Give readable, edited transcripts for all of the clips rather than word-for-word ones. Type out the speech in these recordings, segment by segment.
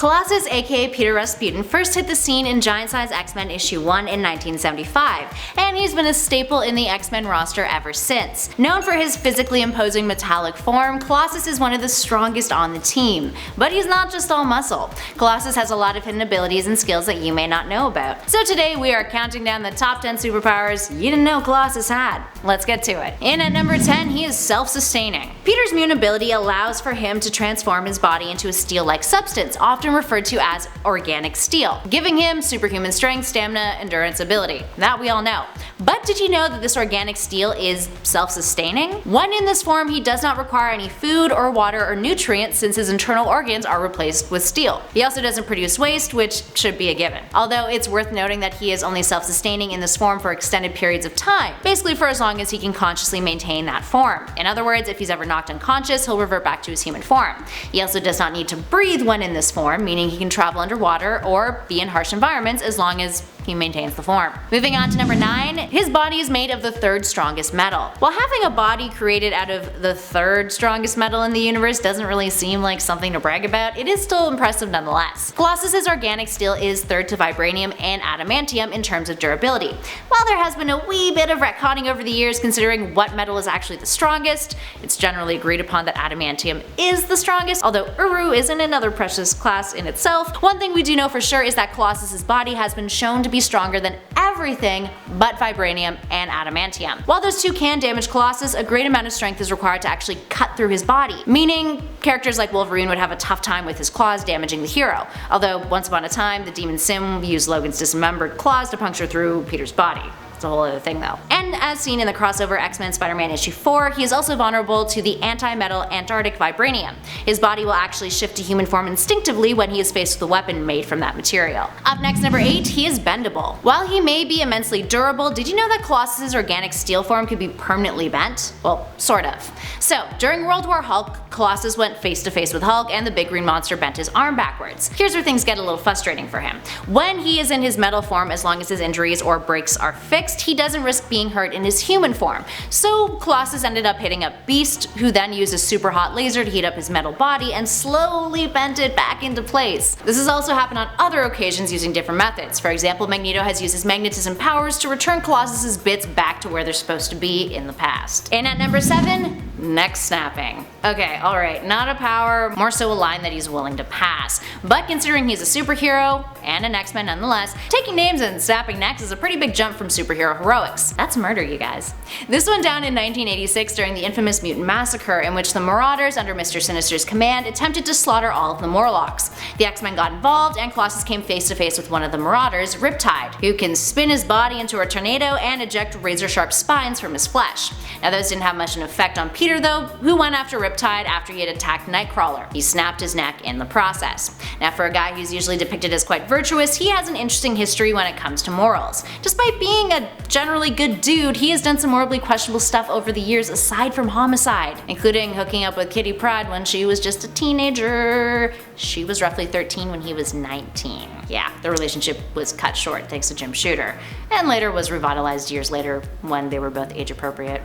Colossus, aka Piotr Rasputin, first hit the scene in Giant Size X-Men issue 1 in 1975, and he's been a staple in the X-Men roster ever since. Known for his physically imposing metallic form, Colossus is one of the strongest on the team. But he's not just all muscle. Colossus has a lot of hidden abilities and skills that you may not know about. So today we are counting down the top 10 superpowers you didn't know Colossus had. Let's get to it. In at number 10, he is self-sustaining. Peter's mutant ability allows for him to transform his body into a steel-like substance, often referred to as organic steel, giving him superhuman strength, stamina, endurance ability. That we all know. But did you know that this organic steel is self-sustaining? When in this form, he does not require any food or water or nutrients since his internal organs are replaced with steel. He also doesn't produce waste, which should be a given. Although it's worth noting that he is only self-sustaining in this form for extended periods of time, basically for as long as he can consciously maintain that form. In other words, if he's ever knocked unconscious, he'll revert back to his human form. He also does not need to breathe when in this form, meaning he can travel underwater or be in harsh environments as long as he maintains the form. Moving on to number 9, his body is made of the third strongest metal. While having a body created out of the third strongest metal in the universe doesn't really seem like something to brag about, it is still impressive nonetheless. Colossus's organic steel is third to vibranium and adamantium in terms of durability. While there has been a wee bit of retconning over the years considering what metal is actually the strongest, it's generally agreed upon that adamantium is the strongest, although Uru is in another precious class in itself. One thing we do know for sure is that Colossus's body has been shown to be stronger than everything but vibranium and adamantium. While those two can damage Colossus, a great amount of strength is required to actually cut through his body, meaning characters like Wolverine would have a tough time with his claws damaging the hero, although once upon a time the Demon Sim used Logan's dismembered claws to puncture through Peter's body. A whole other thing though. And as seen in the crossover X-Men Spider-Man issue 4, he is also vulnerable to the anti-metal Antarctic vibranium. His body will actually shift to human form instinctively when he is faced with a weapon made from that material. Up next, number 8, he is bendable. While he may be immensely durable, did you know that Colossus's organic steel form could be permanently bent? Well, sort of. So, during World War Hulk, Colossus went face to face with Hulk and the big green monster bent his arm backwards. Here's where things get a little frustrating for him. When he is in his metal form, as long as his injuries or breaks are fixed, he doesn't risk being hurt in his human form. So Colossus ended up hitting up Beast, who then used a super hot laser to heat up his metal body and slowly bent it back into place. This has also happened on other occasions using different methods. For example, Magneto has used his magnetism powers to return Colossus's bits back to where they're supposed to be in the past. And at number 7, neck snapping. Okay, alright, not a power, more so a line that he's willing to pass. But considering he's a superhero, and an X-Men nonetheless, taking names and snapping necks is a pretty big jump from superhero heroics. That's murder, you guys. This went down in 1986 during the infamous Mutant Massacre, in which the Marauders, under Mr. Sinister's command, attempted to slaughter all of the Morlocks. The X-Men got involved, and Colossus came face to face with one of the Marauders, Riptide, who can spin his body into a tornado and eject razor-sharp spines from his flesh. Now those didn't have much of an effect on Peter though, who went after Riptide after he had attacked Nightcrawler. He snapped his neck in the process. Now for a guy who's usually depicted as quite virtuous, he has an interesting history when it comes to morals. Despite being a generally good dude, he has done some morally questionable stuff over the years aside from homicide, including hooking up with Kitty Pryde when she was just a teenager. She was roughly 13 when he was 19. Yeah, the relationship was cut short thanks to Jim Shooter, and later was revitalized years later when they were both age appropriate.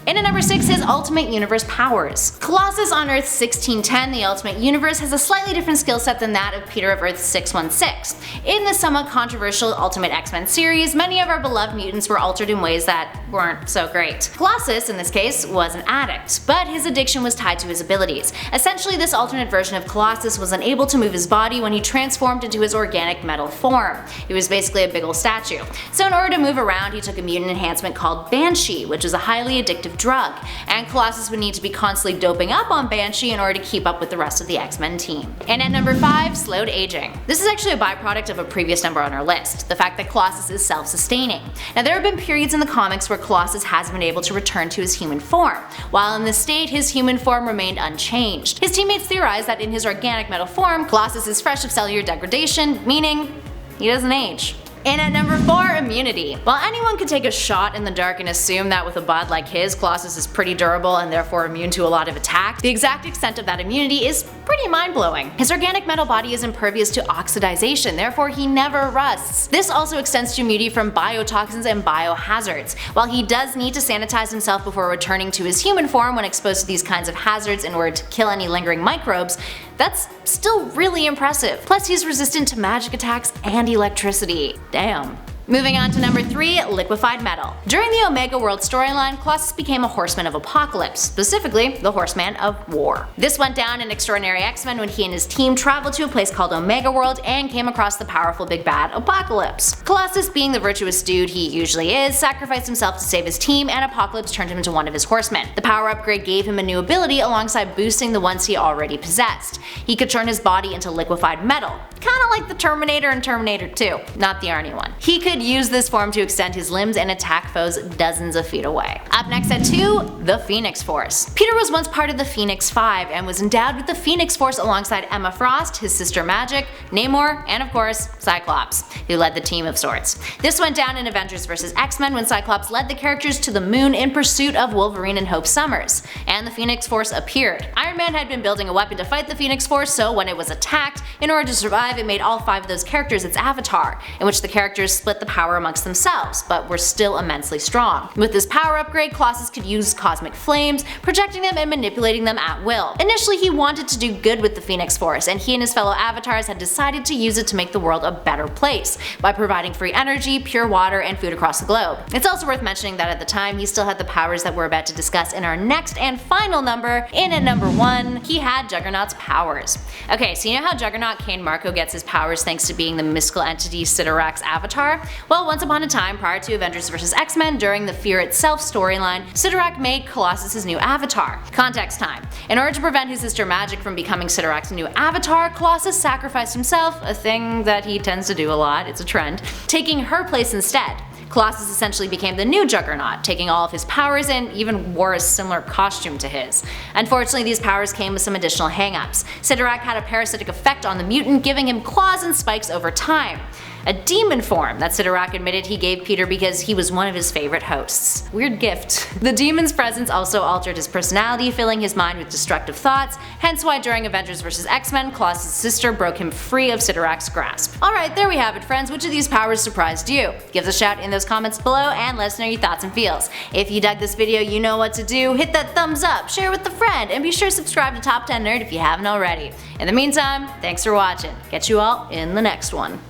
In at number 6, his Ultimate Universe powers. Colossus on Earth 1610, the Ultimate Universe, has a slightly different skill set than that of Peter of Earth 616. In the somewhat controversial Ultimate X-Men series, many of our beloved mutants were altered in ways that weren't so great. Colossus, in this case, was an addict, but his addiction was tied to his abilities. Essentially, this alternate version of Colossus was unable to move his body when he transformed into his organic metal form. He was basically a big ol' statue. So in order to move around, he took a mutant enhancement called Banshee, which is a highly addictive drug, and Colossus would need to be constantly doping up on Banshee in order to keep up with the rest of the X-Men team. And at number 5, slowed aging. This is actually a byproduct of a previous number on our list, the fact that Colossus is self-sustaining. Now there have been periods in the comics where Colossus has been able to return to his human form. While in this state, his human form remained unchanged. His teammates theorized that in his organic metal form, Colossus is fresh of cellular degradation, meaning he doesn't age. And at number 4, immunity. While anyone could take a shot in the dark and assume that with a bod like his, Colossus is pretty durable and therefore immune to a lot of attacks, the exact extent of that immunity is pretty mind-blowing. His organic metal body is impervious to oxidization, therefore he never rusts. This also extends to immunity from biotoxins and biohazards. While he does need to sanitize himself before returning to his human form when exposed to these kinds of hazards in order to kill any lingering microbes, That's still really impressive. Plus he's resistant to magic attacks and electricity. Damn. Moving on to number 3, liquefied metal. During the Omega World storyline, Colossus became a Horseman of Apocalypse, specifically the Horseman of War. This went down in Extraordinary X-Men when he and his team traveled to a place called Omega World and came across the powerful big bad Apocalypse. Colossus, being the virtuous dude he usually is, sacrificed himself to save his team, and Apocalypse turned him into one of his horsemen. The power upgrade gave him a new ability alongside boosting the ones he already possessed. He could turn his body into liquefied metal, kinda like the Terminator in Terminator 2, not the Arnie one. He could use this form to extend his limbs and attack foes dozens of feet away. Up next at 2, the Phoenix Force. Peter was once part of the Phoenix Five and was endowed with the Phoenix Force alongside Emma Frost, his sister Magic, Namor, and of course, Cyclops, who led the team of sorts. This went down in Avengers vs. X-Men when Cyclops led the characters to the moon in pursuit of Wolverine and Hope Summers, and the Phoenix Force appeared. Iron Man had been building a weapon to fight the Phoenix Force, so when it was attacked, in order to survive, it made all 5 of those characters its avatar, in which the characters split the power amongst themselves, but were still immensely strong. With this power upgrade, Colossus could use cosmic flames, projecting them and manipulating them at will. Initially he wanted to do good with the Phoenix Force, and he and his fellow avatars had decided to use it to make the world a better place, by providing free energy, pure water, and food across the globe. It's also worth mentioning that at the time he still had the powers that we're about to discuss in our next and final number. In at number 1, he had Juggernaut's powers. Okay, so you know how Juggernaut Kane Marco gets his powers thanks to being the mystical entity Sidorak's avatar? Well, once upon a time, prior to Avengers vs. X-Men, during the Fear Itself storyline, Sidorak made Colossus his new avatar. Context time. In order to prevent his sister Magic from becoming Sidorak's new avatar, Colossus sacrificed himself, a thing that he tends to do a lot, it's a trend, taking her place instead. Colossus essentially became the new Juggernaut, taking all of his powers and even wore a similar costume to his. Unfortunately, these powers came with some additional hangups. Sidorak had a parasitic effect on the mutant, giving him claws and spikes over time. A demon form that Sidorak admitted he gave Peter because he was one of his favorite hosts. Weird gift. The demon's presence also altered his personality, filling his mind with destructive thoughts, hence why during Avengers vs. X-Men, Colossus' sister broke him free of Sidorak's grasp. Alright, there we have it friends, which of these powers surprised you? Give us a shout in those comments below and let us know your thoughts and feels. If you dug this video, you know what to do, hit that thumbs up, share with a friend, and be sure to subscribe to Top 10 Nerd if you haven't already. In the meantime, thanks for watching. Catch you all in the next one.